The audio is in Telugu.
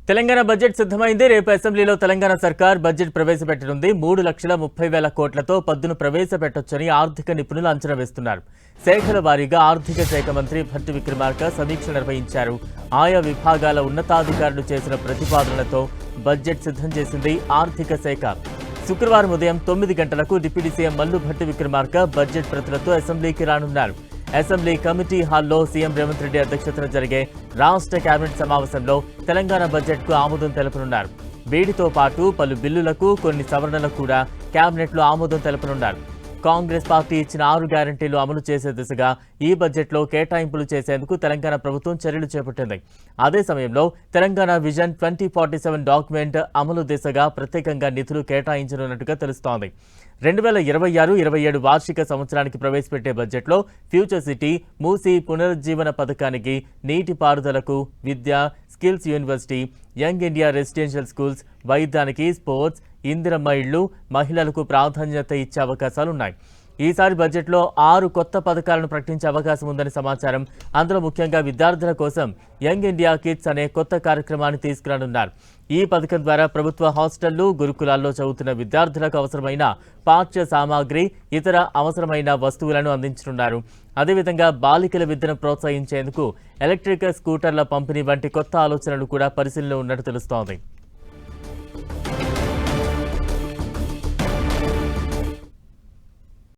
తెలంగాణ బడ్జెట్ సిద్ధమైంది. రేపు అసెంబ్లీలో తెలంగాణ సర్కార్ బడ్జెట్ ప్రవేశపెట్టనుంది. 3,30,000 కోట్లతో పద్దును ప్రవేశపెట్టొచ్చని ఆర్థిక నిపుణులు అంచనా వేస్తున్నారు. శాఖల వారీగా ఆర్థిక శాఖ మంత్రి భట్టి విక్రమార్క సమీక్ష నిర్వహించారు. ఆయా విభాగాల ఉన్నతాధికారులు చేసిన ప్రతిపాదనలతో బడ్జెట్ సిద్ధం చేసింది ఆర్థిక శాఖ. శుక్రవారం ఉదయం 9 గంటలకు deputy CM Mallu Bhatti Vikramarka budget ప్రతులతో అసెంబ్లీకి రానున్నారు. అసెంబ్లీ కమిటీ హాల్లో సీఎం రేవంత్ రెడ్డి అధ్యక్షతన జరిగే రాష్ట్ర కేబినెట్ సమావేశంలో తెలంగాణ బడ్జెట్కు ఆమోదం తెలపనున్నారు. వీటితో పాటు పలు బిల్లులకు కొన్ని సవరణలకు కూడా కేబినెట్లో ఆమోదం తెలపనున్నారు. కాంగ్రెస్ పార్టీ ఇచ్చిన 6 గ్యారంటీలు అమలు చేసే దిశగా ఈ బడ్జెట్లో కేటాయింపులు చేసేందుకు తెలంగాణ ప్రభుత్వం చర్యలు చేపట్టింది. అదే సమయంలో తెలంగాణ విజన్ 2047 డాక్యుమెంట్ అమలు దిశగా ప్రత్యేకంగా నిధులు కేటాయించనున్నట్టుగా తెలుస్తోంది. 2026-27 వార్షిక సంవత్సరానికి ప్రవేశపెట్టే బడ్జెట్లో ఫ్యూచర్ సిటీ, మూసీ పునరుజ్జీవన పథకానికి, నీటిపారుదలకు, విద్య, skills university, young India residential schools, వైద్యానికి, స్పోర్ట్స్, ఇందిరమ్మ ఇళ్లు, మహిళలకు ప్రాధాన్యత ఇచ్చే అవకాశాలున్నాయి. ఈసారి బడ్జెట్లో 6 కొత్త పథకాలను ప్రకటించే అవకాశం ఉందని సమాచారం. అందులో ముఖ్యంగా విద్యార్థుల కోసం యంగ్ ఇండియా కిడ్స్ అనే కొత్త కార్యక్రమాన్ని తీసుకురానున్నారు. ఈ పథకం ద్వారా ప్రభుత్వ హాస్టళ్లు, గురుకులాల్లో చదువుతున్న విద్యార్థులకు అవసరమైన పాఠ్య సామాగ్రి, ఇతర అవసరమైన వస్తువులను అందించనున్నారు. అదేవిధంగా బాలికల విద్యను ప్రోత్సహించేందుకు ఎలక్ట్రిక్ స్కూటర్ల పంపిణీ వంటి కొత్త ఆలోచనలు కూడా పరిశీలనలో ఉన్నట్టు తెలుస్తోంది.